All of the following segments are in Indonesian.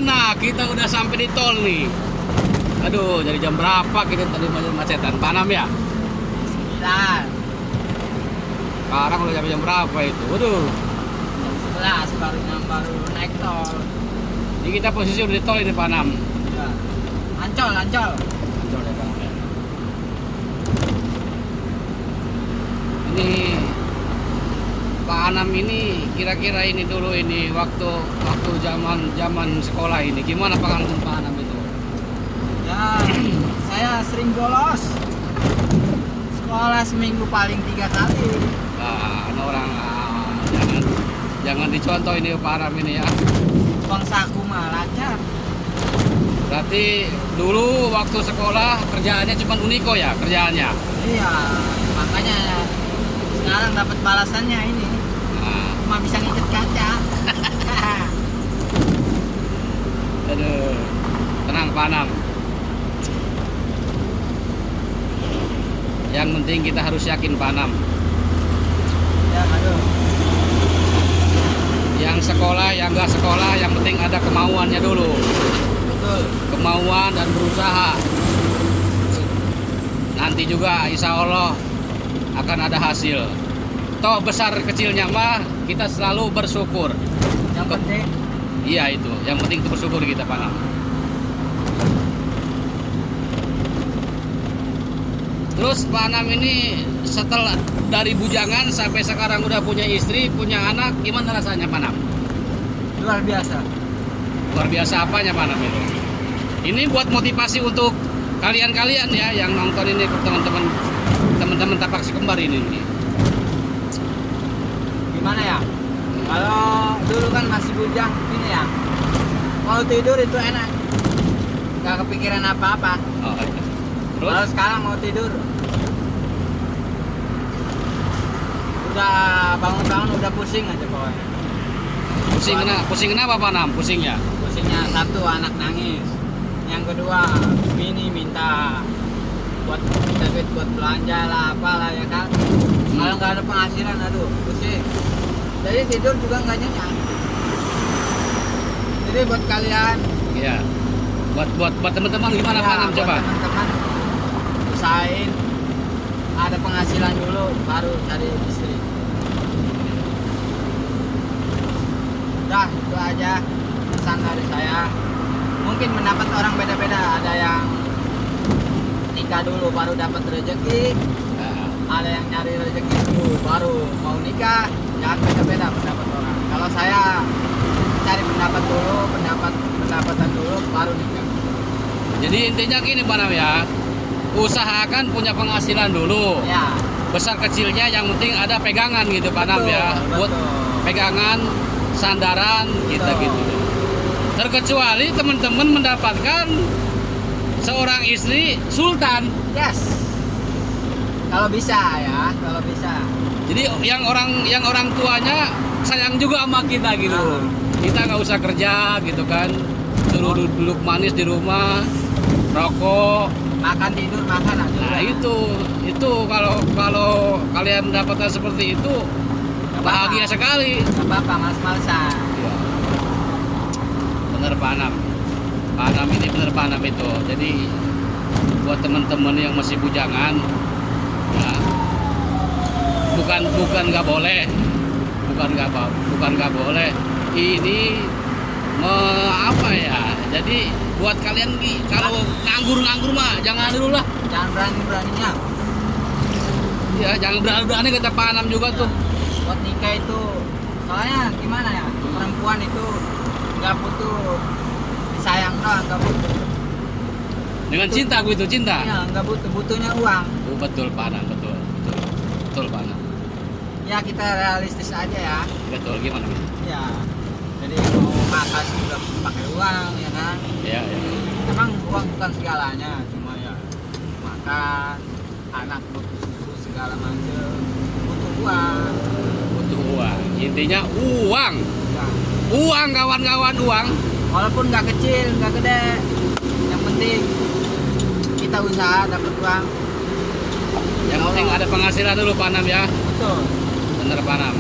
mana kita udah sampai di tol nih. Aduh, dari jam berapa kita tadi macetan? Pak Anam ya? 9. Sekarang udah jam berapa itu? Waduh. Jam 11 baru naik tol. Ini kita posisi udah di tol ini Pak Anam. Ya. Ancol. Ancol ya Pak Anam ya. Ini Pak Anam ini kira-kira ini dulu ini waktu zaman sekolah ini gimana pengalaman Pak Anam itu? Ya, saya sering bolos. Sekolah seminggu paling 3 kali. Nah, ada orang jangan dicontoh ini Pak Anam ini ya. Bang saku mah lancar. Berarti dulu waktu sekolah kerjaannya cuma Uniko ya kerjaannya. Iya, makanya sekarang dapat balasannya ini. Nah, Cuma bisa ngikat kaca. aduh, tenang Pak Anam. Yang penting kita harus yakin Pak Anam. Ya, aduh. Yang sekolah, yang nggak sekolah, yang penting ada kemauannya dulu. Betul. Kemauan dan berusaha. Nanti juga insya Allah akan ada hasil. Toh besar kecilnya mah kita selalu bersyukur. Yang penting Iya itu, yang penting itu bersyukur kita Pak Anam. Terus Pak Anam ini setelah dari bujangan sampai sekarang udah punya istri, punya anak, gimana rasanya Pak Anam? luar biasa. Luar biasa apanya Pak Anam itu? Ini buat motivasi untuk kalian-kalian ya yang nonton ini, teman-teman tapak si kembar ini. Gimana ya? Kalau dulu kan masih bujang ini ya. Mau tidur itu enak. Gak kepikiran apa-apa. Oh, iya. Kalau Terus? sekarang mau tidur udah bangun-bangun udah pusing aja pokoknya. Pusing kenapa Pak Anam? Pusingnya? Pusingnya satu anak nangis. Yang kedua bini minta duit buat belanja lah apalah ya kan. Kalau nggak ada penghasilan aduh pusing. Jadi tidur juga nggak nyenyak. Jadi buat kalian Iya. Buat teman-teman gimana Pak Anam buat coba? teman-teman usahain ada penghasilan dulu baru cari istri. Udah itu aja pesan dari saya. Mungkin pendapat orang beda-beda, ada yang nikah dulu baru dapat rezeki, Nah, ada yang nyari rezeki dulu baru mau nikah. Jangan beda-beda pendapat orang. Kalau saya cari pendapatan dulu baru nikah. jadi intinya gini Pak Anam ya, usahakan punya penghasilan dulu. Ya, Besar kecilnya yang penting ada pegangan gitu Pak Anam ya. Buat betul. pegangan, sandaran kita Betul. gitu. Terkecuali teman-teman mendapatkan seorang istri sultan. Yes. Kalau bisa ya, kalau bisa. Jadi yang orang tuanya sayang juga sama kita gitu. Ah. Kita nggak usah kerja gitu kan. Suruh duduk manis di rumah, rokok. Makan tidur makan aja. Nah itu kalau kalian mendapatkan seperti itu bahagia sekali. Gak apa-apa, males-malesan. Ya. Bener Pak Anam. Pak Anam ini bener Pak Anam itu. Jadi buat teman-teman yang masih bujangan, ya, bukan nggak boleh, bukan nggak boleh. Ini apa ya? Jadi buat kalian kalau nganggur mah jangan dulu lah. Jangan berani-beraninya. Ya jangan berani kata Pak Anam juga tuh. Buat nikah itu soalnya gimana ya? Perempuan itu nggak butuh disayang doang, nggak butuh. Dengan cinta gitu, cinta. Iya, nggak butuhnya uang. Oh, betul Pak Anam, betul Pak Anam. Ya kita realistis aja ya. Betul gimana? Ya. Jadi mau makan juga pakai uang ya kan. Ya. Emang uang bukan segalanya, cuma ya makan, anak butuh susu segala macam, butuh uang. Butuh uang. Intinya uang. Ya. Uang kawan-kawan, uang. Walaupun nggak kecil, nggak gede, yang penting kita usaha dapat uang. Yang penting ada penghasilan dulu Pak Anam ya. Betul. Bener Pak Anam.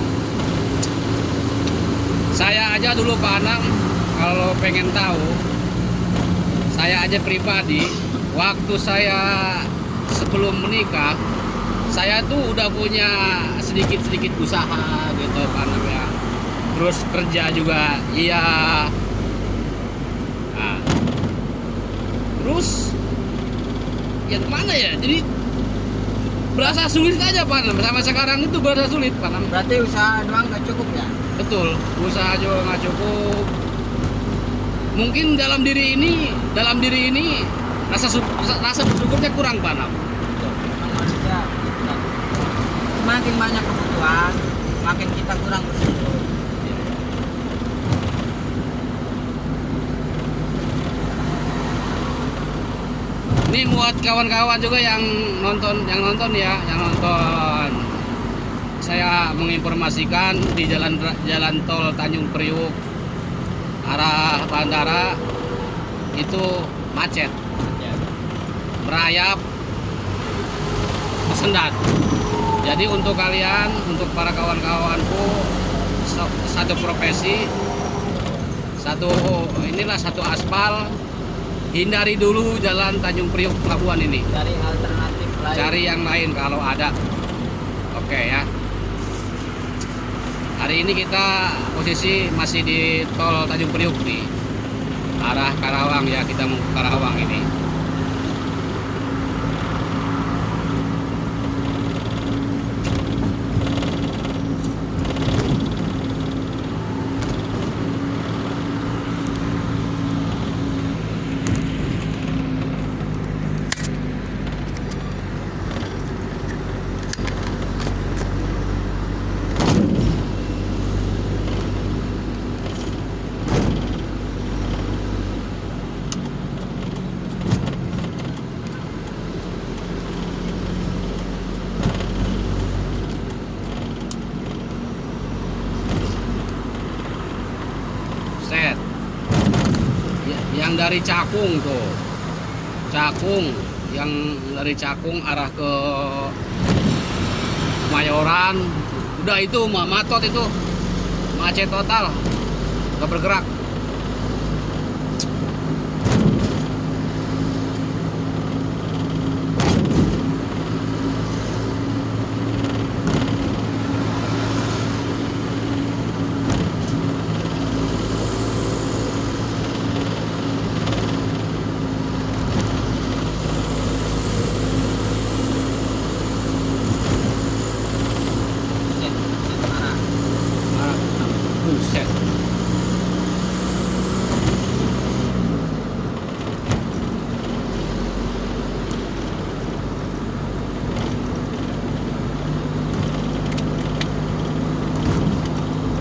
Saya aja dulu Pak Anam kalau pengen tahu, saya aja pribadi, waktu saya sebelum menikah, saya tuh udah punya sedikit-sedikit usaha gitu kan ya. Terus kerja juga, iya. Nah, terus ya kemana ya? Jadi berasa sulit aja Panam. Sama sekarang itu berasa sulit Panam. Berarti usaha doang nggak cukup ya? Betul, usaha juga nggak cukup. Mungkin dalam diri ini rasa bersyukurnya kurang Panam. Memang manusia gitu. Semakin banyak kebutuhan, makin kita kurang bersyukur. Ini buat kawan-kawan juga yang nonton ya, yang nonton. Saya menginformasikan di jalan tol Tanjung Priuk arah Bandara itu macet, Ya. merayap, sendat. Jadi untuk kalian, untuk para kawan-kawanku, satu profesi, satu aspal, hindari dulu jalan Tanjung Priuk Pelabuhan ini. Cari alternatif lain. Cari yang lain kalau ada. Oke ya. Hari ini kita posisi masih di tol Tanjung Priuk nih. Arah Karawang ya, kita mau ke Karawang ini. Set. Yang dari Cakung tuh. Yang dari Cakung arah ke Mayoran. Udah itu matot itu. Macet total. Gak bergerak. Buset.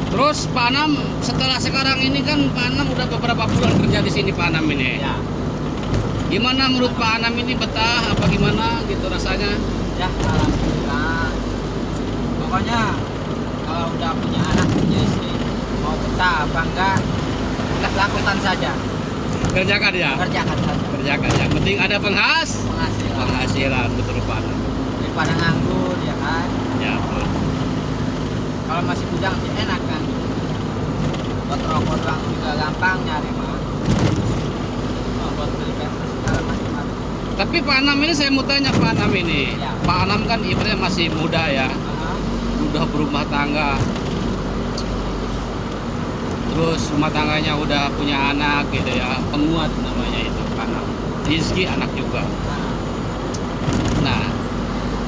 Terus Pak Anam setelah sekarang ini kan Pak Anam udah beberapa bulan kerja di sini Pak Anam ini. Ya. Gimana menurut Pak Anam ini, betah apa gimana gitu rasanya? Ya, alhamdulillah. Pokoknya kalau udah punya anak, punya istri, mau betah apa enggak, lakukan saja. Kerjakan ya. Kerjakan saja. Kerjakan. Yang penting ada Penghasilan. penghasilan betul Pak Anam. Daripada nganggur, ya kan. Ya betul. Kalau masih bujang sih enak kan. Buat rokok doang juga gampang nyari mah. Oh, buat beli pampers segala macam. Tapi Pak Anam ini saya mau tanya Pak Anam ini. Ya. Pak Anam kan ibaratnya masih muda ya. Udah berumah tangga, terus rumah tangganya udah punya anak gitu ya, penguat namanya itu anak, rezeki anak juga. Nah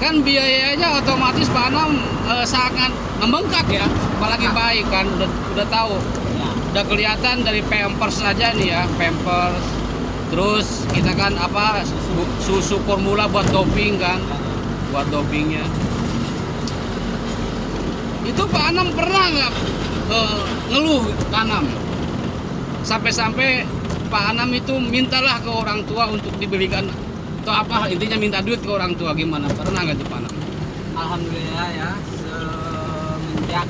kan biayanya otomatis Pak Anam sangat membengkak ya, apalagi baik kan, udah tahu, Ya. udah kelihatan dari pampers saja nih ya, pampers, terus kita kan apa susu formula buat doping kan, buat dopingnya. Itu Pak Anam pernah nggak ngeluh Pak Anam? Sampai-sampai Pak Anam itu mintalah ke orang tua untuk dibelikan atau apa, intinya minta duit ke orang tua, gimana? Pernah nggak tuh Pak Anam? Alhamdulillah ya, semenjak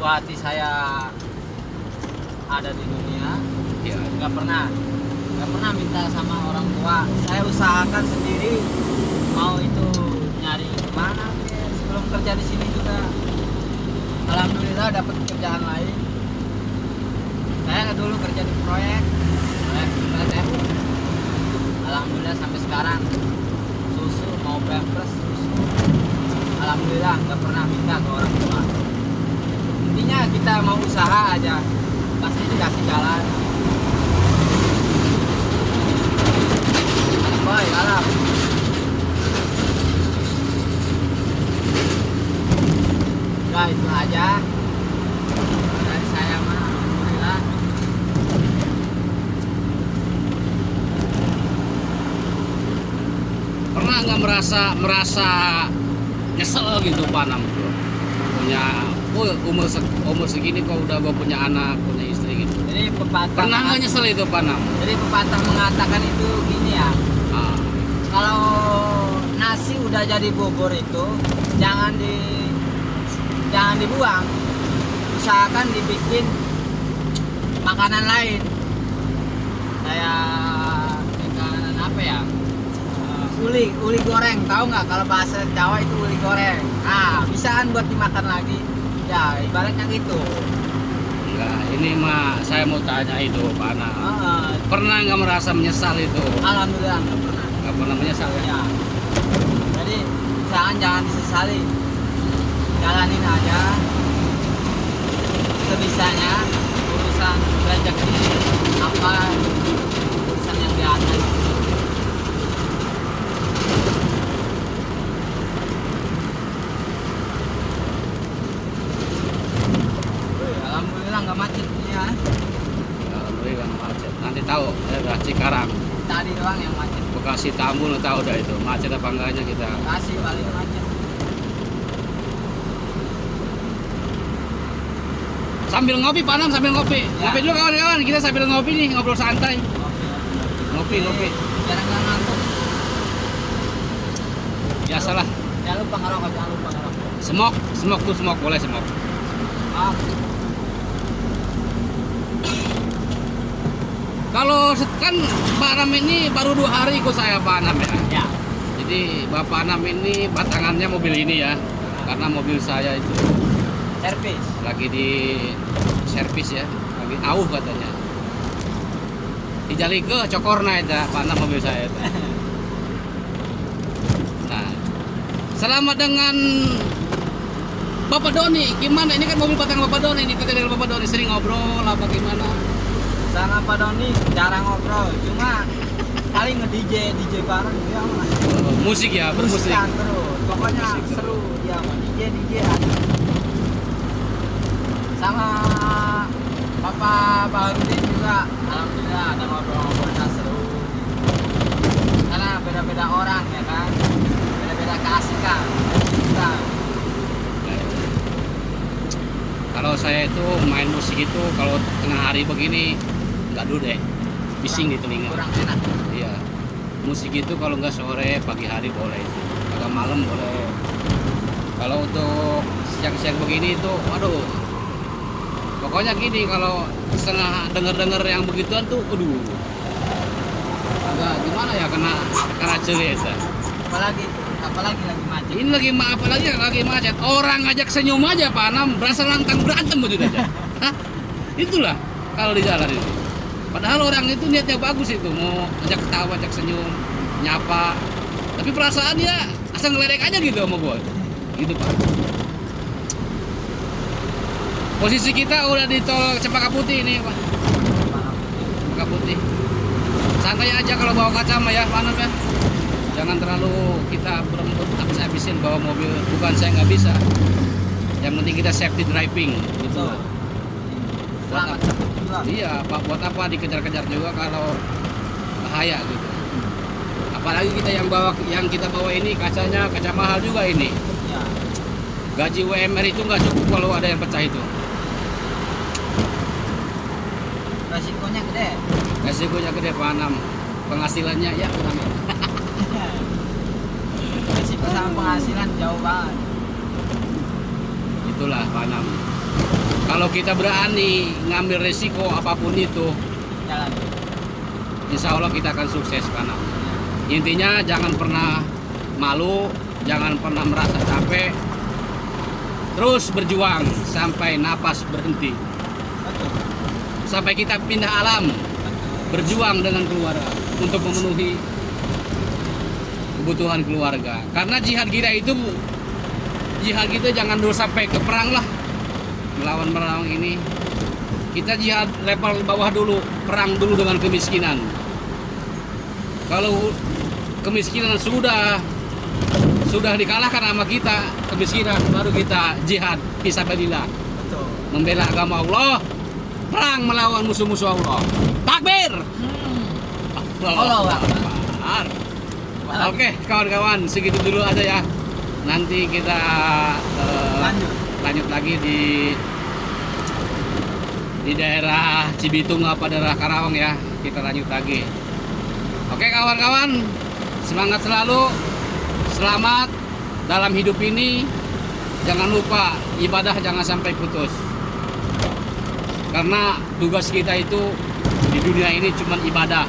buah hati saya ada di dunia, Ya, nggak pernah minta sama orang tua. Saya usahakan sendiri, mau itu nyari kemana ya, sebelum kerja di sini juga. Alhamdulillah dapat kerjaan lain. Saya dulu kerja di proyek PLTU. Alhamdulillah sampai sekarang susu mau pampers susu. Alhamdulillah nggak pernah minta ke orang tua. Intinya kita mau usaha aja pasti dikasih jalan. Baik, alam. Udah itu aja dari saya mah. Alhamdulillah. Pernah nggak merasa nyesel gitu Pak Anam? Punya umur segini kok udah gua punya anak, punya istri gitu. Jadi pepatah Pernah nggak nyesel itu Pak Anam? Jadi pepatah mengatakan itu gini ya. Ah, Kalau nasi udah jadi bubur itu jangan dibuang. Usahakan dibikin makanan lain. Kayak makanan apa ya? Uli goreng, tahu nggak kalau bahasa Jawa itu uli goreng. Ah, bisa kan buat dimakan lagi. Ya, ibaratnya gitu. enggak, ini mah saya mau tanya itu Pak Anam. Pernah nggak merasa menyesal itu? Alhamdulillah nggak pernah. Nggak pernah menyesal ya? Ya. Jadi usahakan jangan disesali. Jalanin aja sebisanya, urusan rezeki apa urusan yang di atas. Alhamdulillah nggak macet ya. Alhamdulillah nggak macet. Nanti tahu daerah Cikarang, Tadi doang yang macet. Bekasi Tambun tahu dah itu macet apa enggaknya kita. Kasih paling macet. Sambil ngopi Pak Anam, sambil ngopi. Ya. Ngopi dulu kawan-kawan, kita sambil ngopi nih, ngobrol santai. Oke. Ngopi. Jangan nggak ngantuk. Biasalah. Jangan lupa ngerokok, jangan lupa ngerokok. Smoke boleh smoke. Ah, Kalau kan Pak Anam ini baru 2 hari ikut saya Pak Anam ya. ya. Jadi Bapak Anam ini batangannya mobil ini ya. Karena mobil saya itu Servis. lagi di servis ya, lagi auh katanya. Dijali ke cokorna itu Pak Anam mobil saya itu. Nah, selama dengan Bapak Doni, gimana? Ini kan mobil batang Bapak Doni, ini dengan Bapak Doni sering ngobrol apa gimana? Sama Pak Doni jarang ngobrol, cuma paling nge-DJ bareng dia mah. Musik ya, bermusik. Musikan terus. Pokoknya Musik seru dia mah DJ aja. Sama Bapak Baharudin juga alhamdulillah ada ngobrol-ngobrolnya seru. Karena beda-beda orang ya kan. Beda-beda keasikan. Kita Kalau saya itu main musik itu kalau tengah hari begini nggak dulu deh, bising di telinga. kurang enak. Iya, musik itu kalau nggak sore, pagi hari boleh, agak malam boleh. Kalau untuk siang-siang begini itu, waduh, pokoknya gini kalau setengah denger yang begituan tuh, aduh, agak gimana ya kena cerit. Apalagi lagi macet. Ini lagi macet. Orang ngajak senyum aja Pak Anam, berasa lantang berantem begitu aja. Hah? Itulah kalau di jalan itu. Padahal orang itu niatnya bagus itu, mau ajak ketawa, ajak senyum, nyapa. Tapi perasaan dia asal ngeledek aja gitu sama gua. Gitu Pak. Posisi kita udah di tol Cempaka Putih ini Pak. Cempaka Putih. Santai aja kalau bawa kacama ya Pak Anam ya. Jangan terlalu kita berembut habis-habisin bawa mobil. Bukan saya nggak bisa. Yang penting kita safety driving gitu. Betul. Selamat juga. Iya, Pak, buat apa dikejar-kejar juga kalau bahaya gitu. Apalagi yang kita bawa ini kacanya kaca mahal juga ini. Ya. Gaji UMR itu nggak cukup kalau ada yang pecah itu. Resikonya gede. Resikonya gede Pak Anam. Penghasilannya ya kurang. Resiko sama penghasilan jauh banget. Itulah Pak Anam. Kalau kita berani ngambil resiko apapun itu, Jalan. insya Allah kita akan sukses Pak Anam. Intinya jangan pernah malu, jangan pernah merasa capek, terus berjuang sampai napas berhenti. Betul. sampai kita pindah alam, berjuang dengan keluarga untuk memenuhi kebutuhan keluarga. Karena jihad kita jangan dulu sampai ke perang lah, melawan ini. Kita jihad level bawah dulu, perang dulu dengan kemiskinan. Kalau kemiskinan sudah dikalahkan sama kita, kemiskinan, baru kita jihad fisabilillah, Betul. membela agama Allah, perang melawan musuh-musuh Allah. Takbir. Allahu Akbar. Oke, kawan-kawan, segitu dulu aja ya. Nanti kita lanjut lagi di daerah Cibitung apa daerah Karawang ya. Kita lanjut lagi. Oke kawan-kawan, semangat selalu. Selamat dalam hidup ini. Jangan lupa ibadah jangan sampai putus. Karena tugas kita itu di dunia ini cuma ibadah.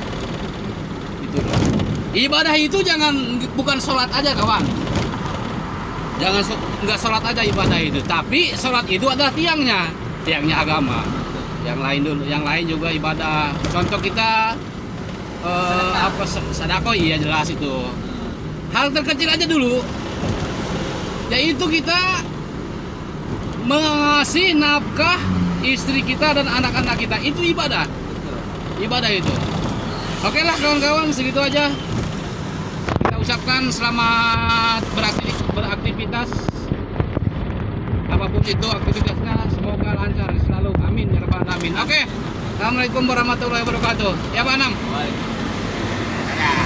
Itu loh. Ibadah itu bukan sholat aja kawan. Jangan nggak sholat aja ibadah itu, tapi sholat itu adalah tiangnya agama. Yang lain juga ibadah. Contoh kita sedekah, iya jelas itu. Hal terkecil aja dulu, yaitu kita mengasih nafkah istri kita dan anak-anak kita, itu ibadah. Ibadah itu. Oke lah kawan-kawan, segitu aja. Kita ucapkan selamat beraktivitas apapun itu aktivitasnya, semoga lancar selalu, amin ya rabbal alamin. Oke, assalamualaikum warahmatullahi wabarakatuh. Ya Pak Anam. Waalaikumsalam.